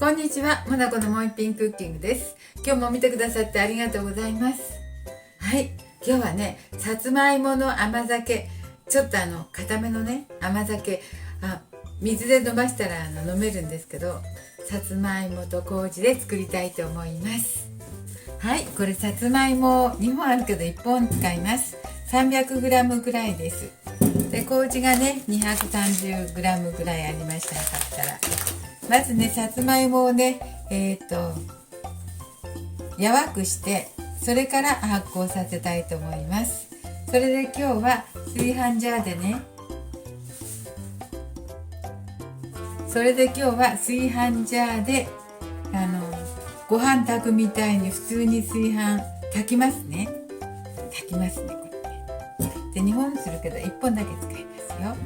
こんにちは、モナコのもう一品クッキングです。今日も見てくださってありがとうございます。はい、今日はね、さつまいもの甘酒、ちょっと固めのね、甘酒、水で飲ましたら飲めるんですけど、さつまいもと麹で作りたいと思います。はい、これさつまいも2本あるけど1本使います。300g ぐらいです。で、麹がね、230g ぐらいありました。買ったらまずね、さつまいもをね、やわくしてそれから発酵させたいと思います。それで今日は炊飯ジャーでね、ご飯炊くみたいに普通に炊飯炊きますね。これね。で、2本するけど1本だけ使いますよ。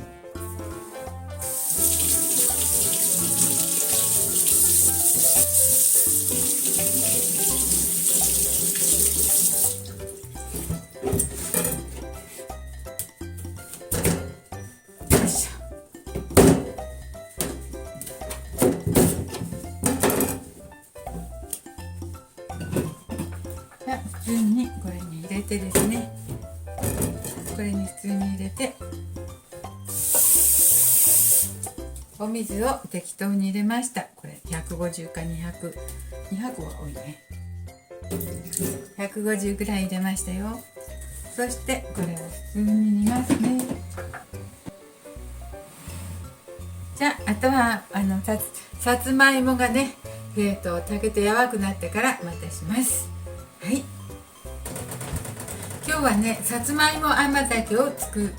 普通にこれに入れてですね、これに普通に入れてお水を適当に入れました。これ150か200は多いね。150ぐらい入れましたよ。そしてこれを普通に煮ますね。じゃあ、あとはさつまいもがね、炊けてやわくなってからまたします。はい、今日はね、さつまいも甘酒を作っ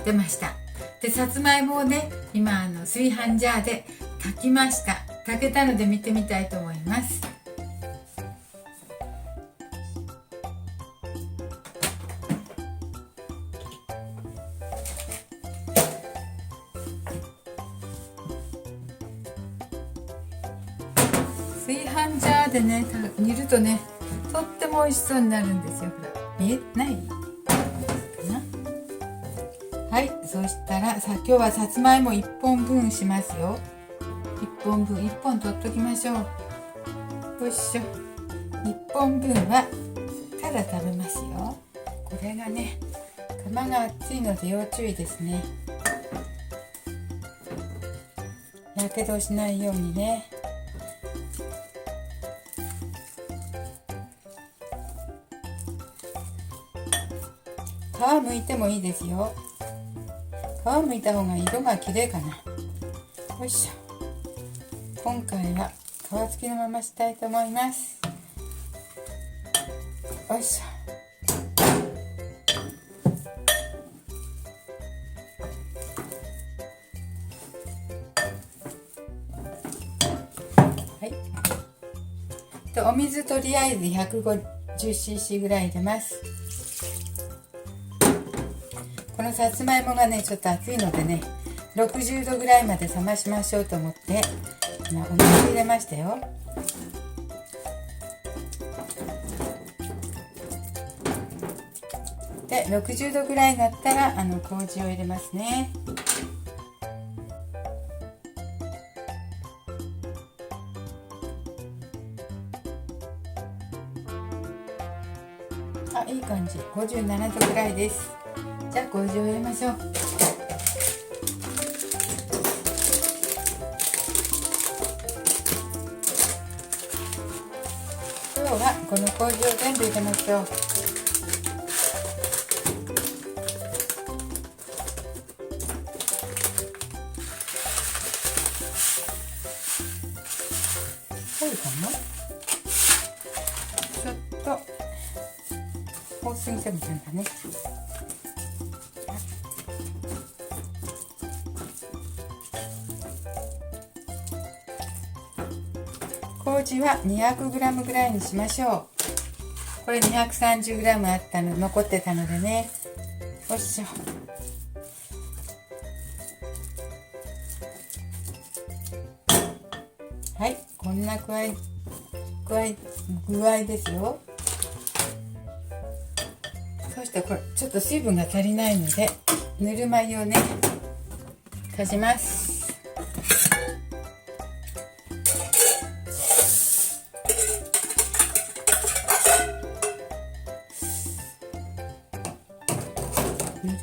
てました。で、さつまいもをね、今炊飯ジャーで炊きました。炊けたので見てみたいと思います。炊飯ジャーでね、煮るとね、とっても美味しそうになるんですよ。ほら、見えないかな。はい、そしたら今日はさつまいも1本分しますよ。1本分、1本取っときましょう。よいしょ。1本分はただ食べますよ。これがね、釜が熱いので要注意ですね。やけどしないようにね。皮むいてもいいですよ。皮むいた方が色が綺麗かな。よいしょ。今回は皮付きのまましたいと思います。よいしょ。はい。お水とりあえず 150cc ぐらい入れます。このさつまいもがね、ちょっと熱いのでね、60度ぐらいまで冷ましましょうと思ってお水入れましたよ。で、60度ぐらいになったら麹を入れますね。いい感じ。57度ぐらいです。じゃあ麹を入れましょう。今日はこの麹を全部入れましょう。多いかな？ちょっと多すぎてもなんだね。麹は 200g ぐらいにしましょう。これ 230g あったの残ってたのでね。よいしょ。はい、こんな具合ですよ。そしてこれちょっと水分が足りないのでぬるま湯をね足します。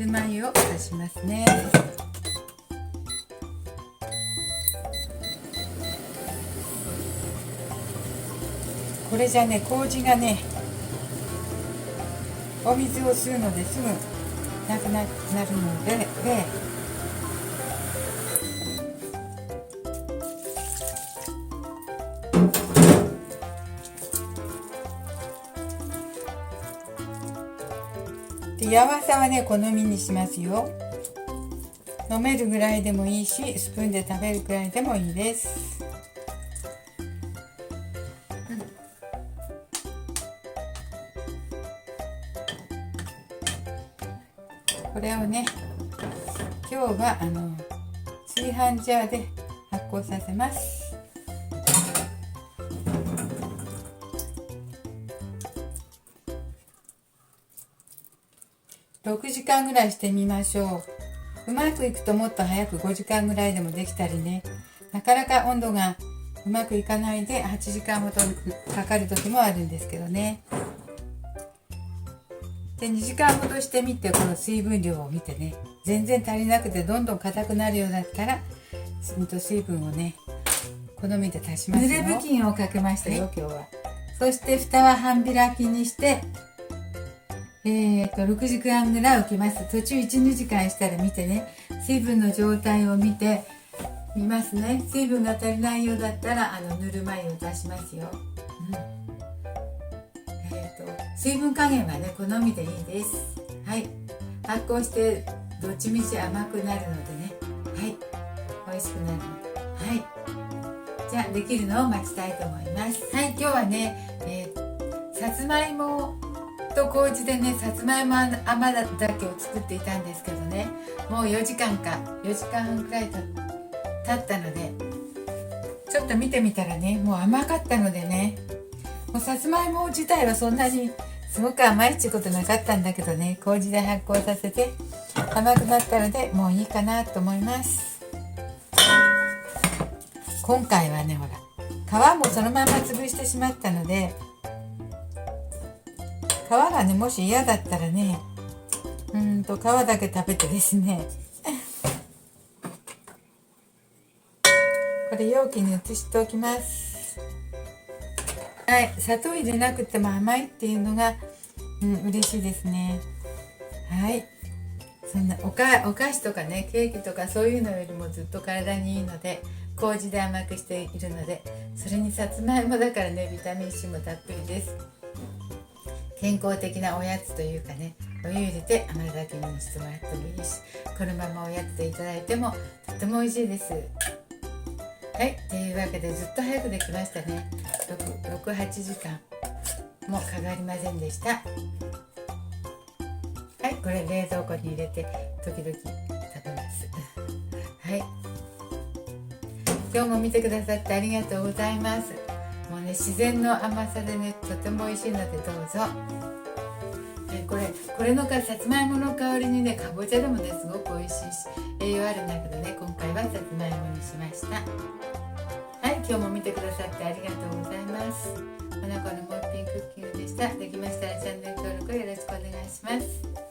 るま湯を足しますね。これじゃね、麹がね、お水を吸うのですぐなくなるので、やわさはね、好みにしますよ。飲めるぐらいでもいいし、スプーンで食べるくらいでもいいです。これをね、今日は炊飯ジャーで発酵させます。6時間ぐらいしてみましょう。うまくいくともっと早く5時間ぐらいでもできたりね、なかなか温度がうまくいかないで8時間ほどかかる時もあるんですけどね。で2時間ほどしてみて、この水分量を見てね、全然足りなくてどんどん硬くなるようだったら水分をね、好みで足しますよ。濡れ布巾をかけましたよ、今日は。そして蓋は半開きにして6時間ぐらい置きます。途中 1,2 時間したら見てね、水分の状態を見ますね。水分が足りないようだったらぬるま湯を出しますよ。水分加減はね、好みでいいです。はい、発酵してどっちみち甘くなるのでね、はい、美味しくなるので、はい、じゃあできるのを待ちたいと思います。はい、今日はね、さつまいもと麹でね、さつまいも甘酒を作っていたんですけどね、もう4時間半くらい経ったので、ちょっと見てみたらね、もう甘かったのでね、もうさつまいも自体はそんなにすごく甘いってことなかったんだけどね、麹で発酵させて甘くなったので、もういいかなと思います。今回はね、ほら皮もそのまま潰してしまったので、皮がね、もし嫌だったらね、皮だけ食べてですねこれ容器に移しておきます。はい、砂糖入れなくても甘いっていうのが、嬉しいですね。はい、そんなお菓子とかね、ケーキとかそういうのよりもずっと体にいいので、麹で甘くしているので、それにさつまいもだからね、ビタミン C もたっぷりです。健康的なおやつというかね、お湯入れて甘酒にしてもらってもいいし、このままおやつでいただいてもとっても美味しいです。はい、というわけでずっと早くできましたね。6,8 時間もかかりませんでした。はい、これ冷蔵庫に入れて時々食べます。はい、今日も見てくださってありがとうございます。もうね、自然の甘さでね、とても美味しいのでどうぞ。これのさつまいもの代わりにね、かぼちゃでもね、すごく美味しいし栄養あるんだけどね、今回はさつまいもにしました。はい、今日も見てくださってありがとうございます。モナコのモーピンクッキングでした。できましたらチャンネル登録よろしくお願いします。